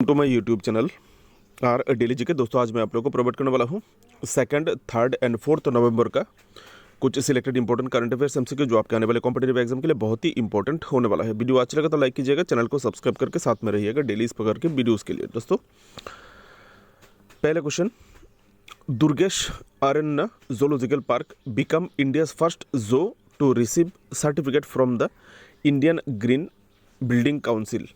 To my YouTube channel R daily G K दोस्तों, आज मैं आप लोगों को प्रोवाइड करने वाला हूँ 2nd, 3rd एंड 4th नवंबर का कुछ selected important current affairs MCQ जो आपके आने वाले कॉम्पिटेटिव एग्जाम के लिए बहुत ही इंपॉर्टेंट होने वाला है। वीडियो अच्छा लगा तो लाइक कीजिएगा, चैनल को सब्सक्राइब करके साथ में रहिएगा डेली इस प्रकार के वीडियोज़ के लिए। दोस्तों पहले question, Durgesh Aranya zoological park become India's first zoo to receive certificate from the Indian green building council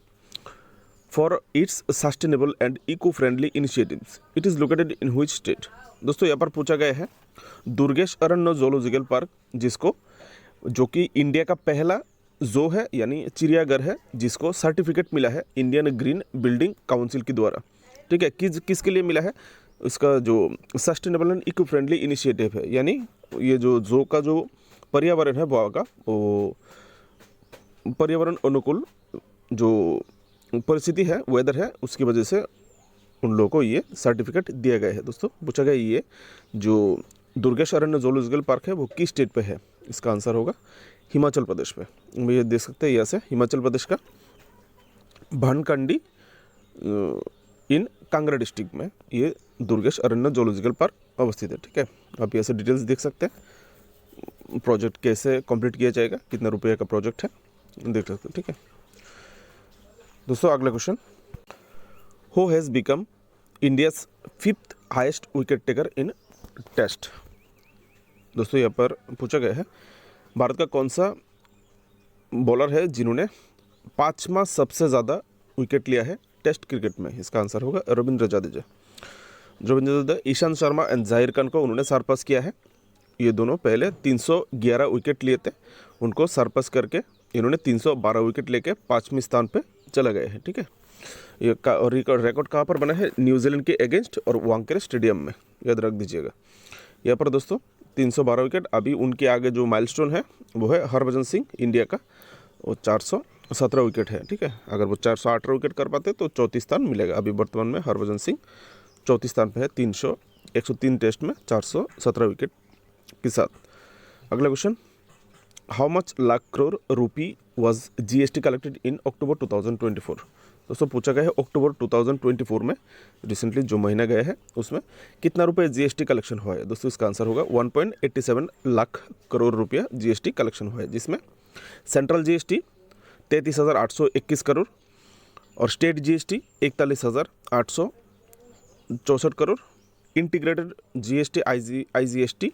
for its sustainable and eco-friendly initiatives. It is located in which state? दोस्तों यहाँ पर पूछा गया है दुर्गेश अरण्य जोलॉजिकल पार्क, जिसको जो कि इंडिया का पहला जो है यानी चिड़ियाघर है, जिसको सर्टिफिकेट मिला है इंडियन ग्रीन बिल्डिंग काउंसिल के द्वारा। ठीक है, किसके लिए मिला है? इसका जो sustainable and eco friendly initiative है, यानी ये जो का जो पर्यावरण है वहाँ का वो पर्यावरण अनुकूल जो परिस्थिति है, वेदर है, उसकी वजह से उन लोगों को ये सर्टिफिकेट दिया गया है। दोस्तों पूछा गया ये जो दुर्गेश अरण्य जोलॉजिकल पार्क है वो किस स्टेट पे है? इसका आंसर होगा हिमाचल प्रदेश पे। ये देख सकते हैं यहाँ से, हिमाचल प्रदेश का भानकंडी इन कांगड़ा डिस्ट्रिक्ट में ये दुर्गेश अरण्य जोलॉजिकल पार्क अवस्थित है। ठीक है, आप यहाँ से डिटेल्स देख सकते हैं, प्रोजेक्ट कैसे कंप्लीट किया जाएगा, कितना रुपये का प्रोजेक्ट है देख सकते हैं। ठीक है दोस्तों, अगला question, who has become India's 5th highest wicket taker in test? दोस्तों यहाँ पर पूछा गया है भारत का कौन सा बॉलर है जिन्होंने 5वां सबसे ज़्यादा विकेट लिया है टेस्ट क्रिकेट में? इसका आंसर होगा रविंद्र जडेजा। ईशांत शर्मा एंड जाहिर खान को उन्होंने सरपास किया है। ये दोनों पहले 311 विकेट लिए थे, उनको सरपास करके इन्होंने 312 विकेट लेके 5वें स्थान पे चला गया है। ठीक है, ये रिकॉर्ड कहाँ पर बना है? न्यूजीलैंड के अगेंस्ट और वांकेरे स्टेडियम में, याद रख दीजिएगा। यहाँ पर दोस्तों 312 विकेट, अभी उनके आगे जो माइलस्टोन है वो है हरभजन सिंह इंडिया का, वो 417 विकेट है। ठीक है, अगर वो 418 विकेट कर पाते तो 34 स्थान मिलेगा। अभी वर्तमान में हरभजन सिंह 34 स्थान पे है 103 टेस्ट में 417 विकेट के साथ। अगला question, how much lakh crore rupee was GST collected in October 2024? दोस्तों पूछा गया है अक्टूबर 2024 में रिसेंटली जो महीना गया है उसमें कितना रुपए जीएसटी कलेक्शन हुआ है? दोस्तों इसका आंसर होगा 1.87 लाख करोड़ रुपया जीएसटी कलेक्शन हुआ है, जिसमें सेंट्रल जीएसटी 33,821 करोड़ और state GST 41,864 crore, integrated GST IGST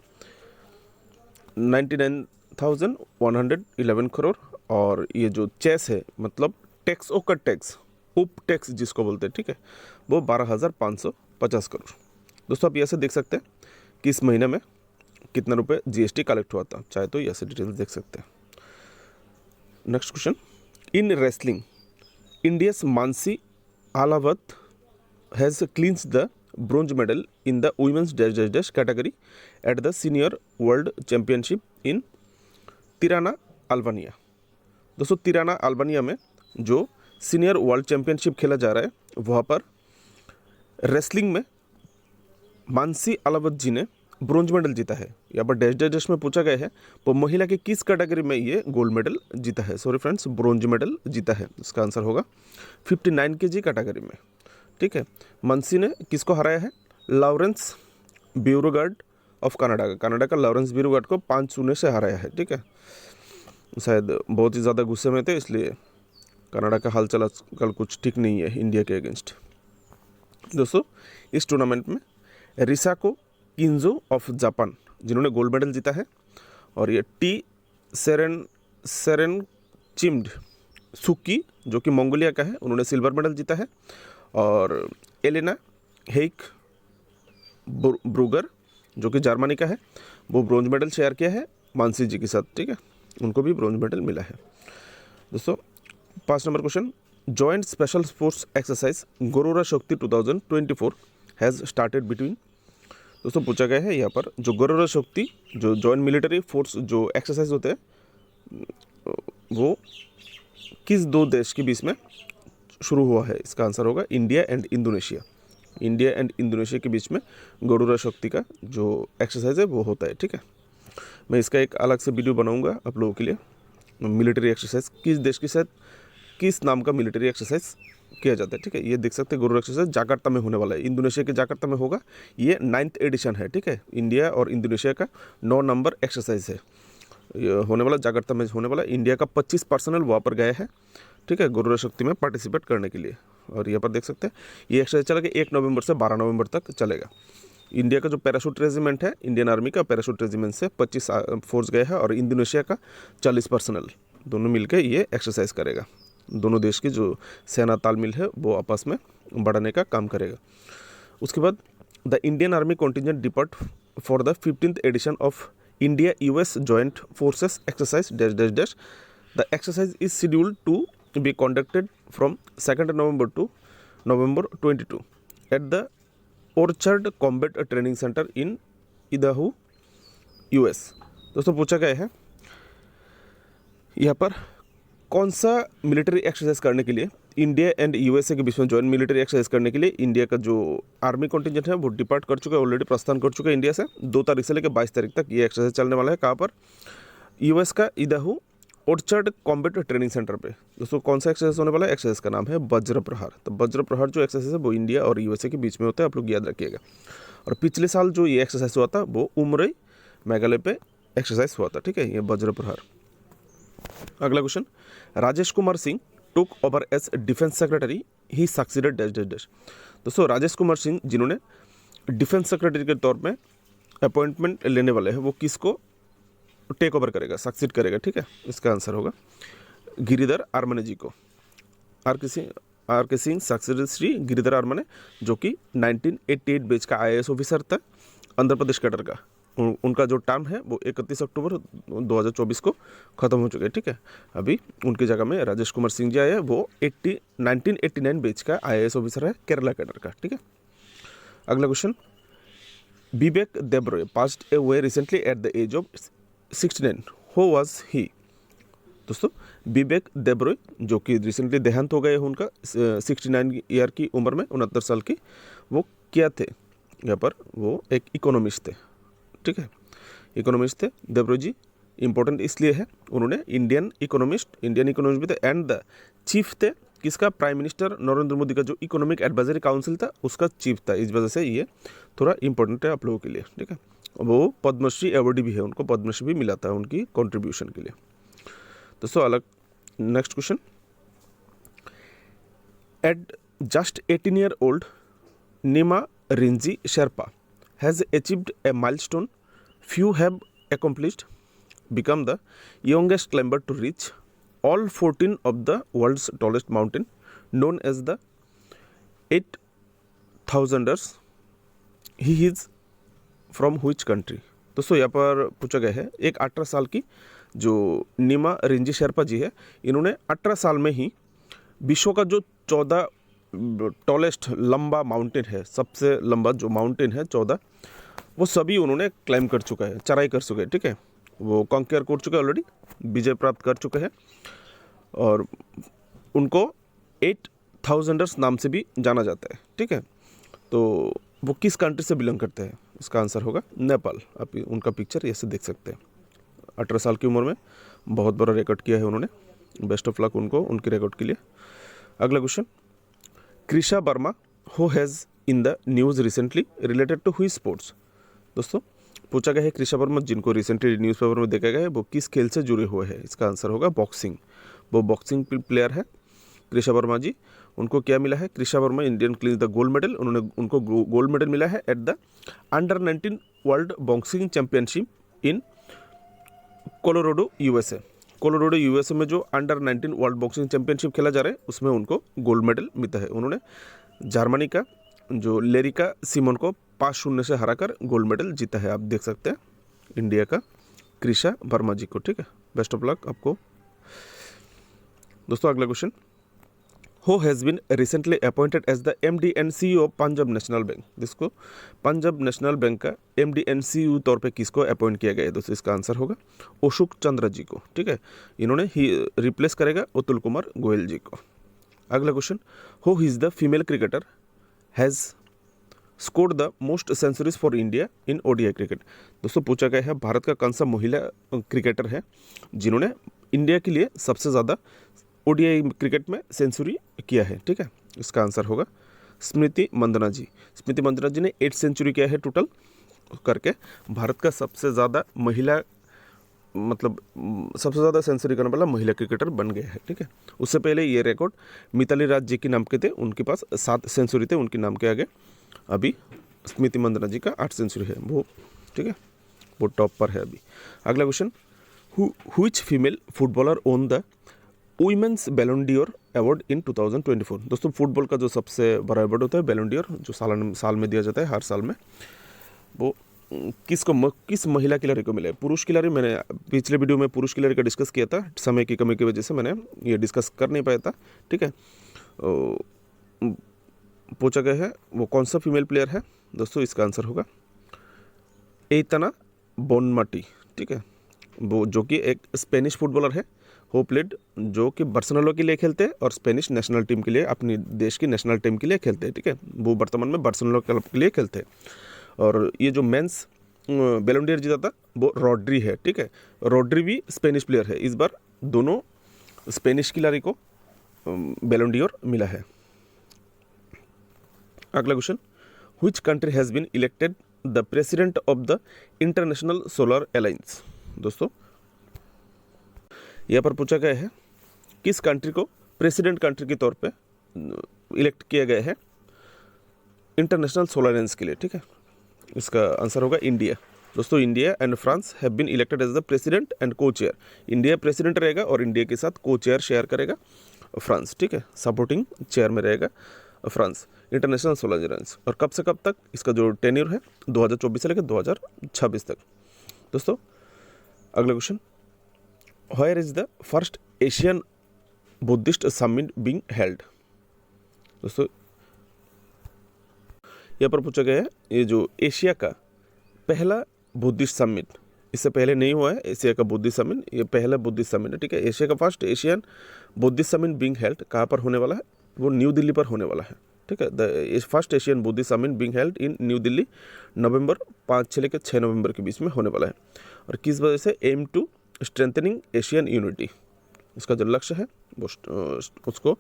99,111 crore, और ये जो चेस है मतलब टैक्स ओकर टैक्स उप टैक्स जिसको बोलते हैं, ठीक है, वो 12,550 करोड़। दोस्तों आप यहाँ से देख सकते हैं कि इस महीने में कितना रुपए जीएसटी कलेक्ट हुआ था, चाहे तो यहाँ से डिटेल्स देख सकते हैं। Next question, in wrestling India's Mansi Ahlawat has clinched the bronze medal in the women's dash dash dash category at the senior world championship in Tirana Albania. दोस्तों तिराना अल्बानिया में जो सीनियर वर्ल्ड चैंपियनशिप खेला जा रहा है वहाँ पर रेसलिंग में मानसी अलावत जी ने ब्रोंज मेडल जीता है। यहाँ पर डैश डैश डैश में पूछा गया है वो महिला के किस कैटेगरी में ये गोल्ड मेडल जीता है? सॉरी फ्रेंड्स, ब्रोंज मेडल जीता है। इसका आंसर होगा 59 kg कैटेगरी में। ठीक है, मानसी ने किसको हराया है? लॉरेंस ब्यूरोगार्ड ऑफ कनाडा का लॉरेंस ब्यूरोगार्ड को 5-0 से हराया है। ठीक है, शायद बहुत ही ज़्यादा गुस्से में थे, इसलिए कनाडा का हाल चल कल कुछ ठीक नहीं है इंडिया के अगेंस्ट। दोस्तों इस टूर्नामेंट में रिसाको किंजो ऑफ जापान जिन्होंने गोल्ड मेडल जीता है, और ये टी सेरेन चिम्ड सुकी जो कि मंगोलिया का है, उन्होंने सिल्वर मेडल जीता है, और एलेना हेक ब्रूगर जो कि जर्मनी का है वो ब्रोंज मेडल शेयर किया है मानसी जी के साथ। ठीक है, उनको भी ब्रोंज मेडल मिला है। दोस्तों 5 number question, joint special force exercise Garuda शक्ति 2024 हैज़ स्टार्टेड बिटवीन? दोस्तों पूछा गया है यहाँ पर जो गरुड़ा शक्ति जो जॉइंट मिलिट्री फोर्स जो एक्सरसाइज होते हैं वो किस 2 देश के बीच में शुरू हुआ है? इसका आंसर होगा India and Indonesia. India and Indonesia के बीच में गरुड़ा शक्ति का जो एक्सरसाइज है वो होता है। ठीक है, मैं इसका एक अलग से वीडियो बनाऊंगा आप लोगों के लिए। मिलिट्री एक्सरसाइज किस देश के साथ किस नाम का मिलिट्री एक्सरसाइज किया जाता है, ठीक है। ये देख सकते हैं गुरुर एक्सरसाइज जाकार्ता में होने वाला है, इंडोनेशिया के जाकार्ता में होगा। ये 9th एडिशन है, ठीक है। इंडिया और इंडोनेशिया का 9 नंबर एक्सरसाइज है, ये होने वाला जाकार्ता में होने वाला। इंडिया का 25 पर्सनल वहाँ पर गए हैं, ठीक है, गुरुर शक्ति में पार्टिसिपेट करने के लिए। और यहाँ पर देख सकते हैं ये एक्सरसाइज चलेगा 1 नवंबर से 12 नवंबर तक चलेगा। इंडिया का जो पैराशूट रेजिमेंट है, इंडियन आर्मी का पैराशूट रेजिमेंट से 25 फोर्स गए हैं, और इंडोनेशिया का 40 पर्सनल, दोनों मिलकर ये एक्सरसाइज करेगा। दोनों देश की जो सेना तालमेल है वो आपस में बढ़ाने का काम करेगा। उसके बाद the Indian army contingent depart for the 15th edition of India US joint forces exercise dash dash dash. The exercise is scheduled to be conducted from 2nd November to November 22 at the Orchard Combat Training Center in Idaho, US। दोस्तों पूछा गया है यहाँ पर कौन सा military exercise करने के लिए इंडिया एंड यूएसए के बीच में जॉइंट मिलिट्री एक्सरसाइज करने के लिए इंडिया का जो आर्मी कॉन्टिजेंट है वो डिपार्ट कर चुका है, ऑलरेडी प्रस्थान कर चुका है इंडिया से। 2 तारीख से लेकर 22 तारीख तक ये एक्सरसाइज चलने वाला है। कहाँ पर? यूएस का इदाहो ऑर्चर्ड कॉम्बैट ट्रेनिंग सेंटर पे। दोस्तों कौन सा एक्सरसाइज होने वाला है? एक्सरसाइज का नाम है वज्र प्रहार। तो वज्र प्रहार जो एक्सरसाइज है वो इंडिया और यूएसए के बीच में होता है, आप लोग याद रखिएगा। और पिछले साल जो ये एक्सरसाइज हुआ था वो उमरई मेघालय पे एक्सरसाइज हुआ था, ठीक है, ये वज्र प्रहार। अगला question, Rajesh Kumar Singh took over as defence secretary, he succeeded dash dash dash. दोस्तों राजेश कुमार सिंह जिन्होंने डिफेंस सेक्रेटरी के तौर में अपॉइंटमेंट लेने वाले हैं वो किसको टेक ओवर करेगा, सक्सीड करेगा, ठीक है। इसका आंसर होगा गिरिधर आर्मने जी को। आर के सिंह सक्सीडेड श्री गिरिधर आर्मने, जो कि 1988 बैच का IAS ऑफिसर था, आंध्र प्रदेश कैडर का। उनका जो टर्म है वो 31 अक्टूबर 2024 को ख़त्म हो चुका है, ठीक है। अभी उनकी जगह में राजेश कुमार सिंह जी आए हैं, वो 1989 बैच का IAS ऑफिसर है, केरला कैडर का, ठीक है। अगला question, Vivek Debroy passed away recently at the age of 69, who was he. दोस्तों विवेक देब्रॉय जो कि रिसेंटली देहांत हो गए हैं उनका 69 ईयर की उम्र में, 69 साल की, वो क्या थे यहाँ पर? वो एक इकोनॉमिस्ट थे, ठीक है, इकोनॉमिस्ट थे देब्रॉय जी। इंपॉर्टेंट इसलिए है उन्होंने इंडियन इकोनॉमिस्ट भी थे, एंड द चीफ थे किसका? प्राइम मिनिस्टर नरेंद्र मोदी का जो इकोनॉमिक एडवाइजरी काउंसिल था उसका चीफ था। इस वजह से ये थोड़ा इंपॉर्टेंट है आप लोगों के लिए, ठीक है। वो पद्मश्री अवार्डी भी है, उनको पद्मश्री भी मिला था उनकी कंट्रीब्यूशन के लिए। दोस्तों अलग next question, at just 18 year old Nima Rinji Sherpa has achieved a milestone few have accomplished, become the youngest climber to reach all 14 of the world's tallest mountain, known as the 8000ers. He is from which country? दोस्तों यहाँ पर पूछा गया है, एक 18 साल की जो नीमा रिंजी शेरपा जी है, इन्होंने 18 साल में ही विश्व का जो 14 टॉलेस्ट लंबा माउंटेन है, सबसे लंबा जो माउंटेन है 14, वो सभी उन्होंने क्लाइम कर चुका है, चढ़ाई कर चुके हैं, ठीक है। वो कॉन्कर कर चुके हैं, ऑलरेडी विजय प्राप्त कर चुके हैं, और उनको 8000ers नाम से भी जाना जाता है, ठीक है। तो वो किस कंट्री से बिलोंग करते हैं? इसका आंसर होगा नेपाल। आप उनका पिक्चर ऐसे देख सकते हैं। 18 साल की उम्र में बहुत बड़ा रिकॉर्ड किया है उन्होंने, बेस्ट ऑफ लक उनको उनके रिकॉर्ड के लिए। अगला question, Krisha Verma who has in the news recently related to हुई स्पोर्ट्स। दोस्तों पूछा गया है कृषा वर्मा जिनको रिसेंटली न्यूज़पेपर में देखा गया है वो किस खेल से जुड़े हुए हैं? इसका आंसर होगा बॉक्सिंग। वो बॉक्सिंग प्लेयर है कृषा वर्मा जी। उनको क्या मिला है? Krisha Verma Indian clean the gold medal, उनको गोल्ड मेडल मिला है at the under 19 world boxing championship in Colorado USA। Colorado USA में जो अंडर 19 वर्ल्ड बॉक्सिंग चैंपियनशिप खेला जा रहा है उसमें उनको गोल्ड मेडल मिला है। उन्होंने जर्मनी का जो लेरिका सिमोन को 5-0 से हराकर गोल्ड मेडल जीता है। आप देख सकते हैं इंडिया का कृषा वर्मा जी को, ठीक है। बेस्ट ऑफ लक आपको। दोस्तों अगला question, who has been recently appointed as the MD and CEO of Punjab National Bank. जिसको पंजाब नेशनल बैंक का MD and CEO तौर पे किसको अपॉइंट किया गया है? दोस्तों इसका आंसर होगा अशोक चंद्र जी को, ठीक है। इन्होंने ही रिप्लेस करेगा अतुल कुमार गोयल जी को। अगला question, who is the female cricketer has scored the most centuries for India in ODI cricket. दोस्तों पूछा गया है भारत का कौन सा महिला क्रिकेटर है जिन्होंने इंडिया के लिए सबसे ज़्यादा ODI क्रिकेट में सेंचुरी किया है, ठीक है। इसका आंसर होगा स्मृति मंदाना जी। स्मृति मंदाना जी ने 8 सेंचुरी किया है टोटल करके। भारत का सबसे ज़्यादा महिला मतलब सबसे ज़्यादा सेंचुरी करने वाला महिला क्रिकेटर बन गया है, ठीक है। उससे पहले ये रिकॉर्ड मिताली राज जी के नाम के थे, उनके पास 7 सेंचुरी थे, उनके नाम के आगे अभी स्मृति मंदाना जी का 8 सेंचुरी है वो, ठीक है, वो टॉप पर है अभी। अगला question, which female footballer won the women's Ballon d'Or award in 2024। दोस्तों फुटबॉल का जो सबसे बड़ा अवार्ड होता है बैलन डी'ओर, जो साल में दिया जाता है, हर साल में, वो किस महिला खिलाड़ी को मिला है? पुरुष खिलाड़ी, मैंने पिछले वीडियो में पुरुष खिलाड़ी का डिस्कस किया था, समय की कमी की वजह से मैंने ये डिस्कस कर नहीं पाया था, ठीक है। पूछा गया है वो कौन सा फीमेल प्लेयर है दोस्तों, इसका आंसर होगा एतना बोनमाटी, ठीक है, वो जो कि एक स्पेनिश फुटबॉलर है, वो प्लेड जो कि बार्सिलोना के लिए खेलते हैं और स्पेनिश नेशनल टीम के लिए, अपनी देश की नेशनल टीम के लिए खेलते हैं, ठीक है। वो वर्तमान में बार्सिलोना क्लब के लिए खेलते हैं। और ये जो मेंस बैलन डी'ओर जीता था वो रॉड्री है, ठीक है। रॉड्री भी स्पेनिश प्लेयर है। इस बार दोनों स्पेनिश खिलाड़ी को बैलन डी'ओर मिला है। अगला question, which country has been elected the president of the International Solar Alliance. दोस्तों यहाँ पर पूछा गया है किस कंट्री को प्रेसिडेंट कंट्री के तौर पे इलेक्ट किया गया है इंटरनेशनल सोलर अलायंस के लिए, ठीक है। इसका आंसर होगा इंडिया। दोस्तों India and France have been elected as the president and co chair. India president रहेगा और इंडिया के साथ को चेयर शेयर करेगा फ्रांस, ठीक है, सपोर्टिंग चेयर में रहेगा फ्रांस इंटरनेशनल सोलर अलायंस। और कब से कब तक, इसका जो टेन्योर है 2024 से लेकर 2026 तक। दोस्तों अगला question, where is the first Asian Buddhist summit being held. दोस्तों यहाँ पर पूछा गया है ये जो एशिया का पहला बुद्धिस्ट समिट, इससे पहले नहीं हुआ है एशिया का बुद्धिस्ट समिट, ये पहला बुद्धिस्ट समिट है, ठीक है। एशिया का first Asian Buddhist summit being held कहाँ पर होने वाला है? वो न्यू दिल्ली पर होने वाला है, ठीक है। The first Asian Buddhist summit being held in New Delhi November 5 से लेकर 6 नवंबर के बीच में होने वाला है। और किस वजह से? Aim to strengthening Asian unity, इसका जो लक्ष्य है वो उसको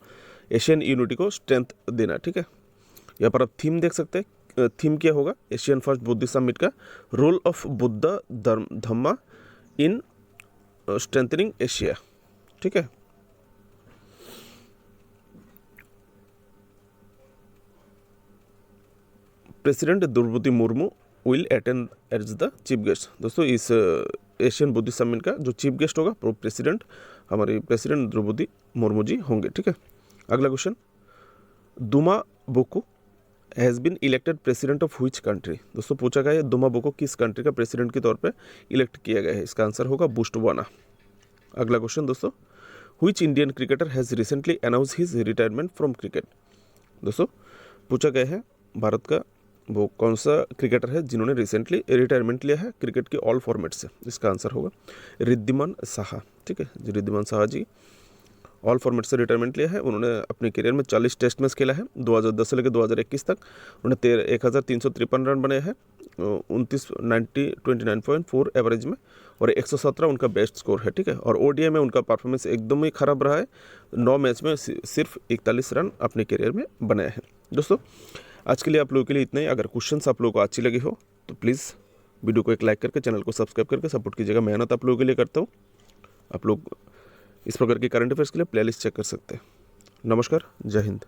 एशियन यूनिटी को स्ट्रेंथ देना, ठीक है। यहाँ पर आप थीम देख सकते हैं, थीम क्या होगा एशियन फर्स्ट बुद्धिस्ट समिट का? Role of Buddha Dhamma in strengthening Asia, ठीक है। President Droupadi Murmu will attend as the chief guest. दोस्तों इस एशियन बुद्धिस्ट समिट का जो चीफ गेस्ट होगा वो प्रेसिडेंट हमारे प्रेसिडेंट द्रौपदी मुर्मू जी होंगे, ठीक है। अगला question, Duma Boko has been elected president of which country. दोस्तों पूछा गया है दुमा बोको किस कंट्री का प्रेसिडेंट के तौर पे इलेक्ट किया गया है, इसका आंसर होगा बोत्सवाना। अगला क्वेश्चन दोस्तों, which Indian cricketer has recently announce his retirement from cricket. दोस्तों पूछा गया है भारत का वो कौन सा क्रिकेटर है जिन्होंने रिसेंटली रिटायरमेंट लिया है क्रिकेट के ऑल फॉर्मेट से, इसका आंसर होगा रिद्धिमान साहा, ठीक है। रिद्धिमान साहा जी ऑल फॉर्मेट से रिटायरमेंट लिया है। उन्होंने अपने करियर में 40 टेस्ट मैच खेला है, 2010 से लेकर 2021 तक उन्होंने 1353 रन बनाए हैं, 29.4 एवरेज में, और 117 उनका बेस्ट स्कोर है, ठीक है। और ओडीआई में उनका परफॉर्मेंस एकदम ही खराब रहा है, 9 मैच में सिर्फ 41 रन अपने करियर में बनाए हैं। दोस्तों आज के लिए आप लोगों के लिए इतना ही। अगर क्वेश्चंस आप लोगों को अच्छी लगी हो तो प्लीज़ वीडियो को एक लाइक करके चैनल को सब्सक्राइब करके सपोर्ट कीजिएगा। मेहनत आप लोगों के लिए करता हूँ। आप लोग इस प्रकार के करंट अफेयर्स के लिए प्लेलिस्ट चेक कर सकते हैं। नमस्कार, जय हिंद।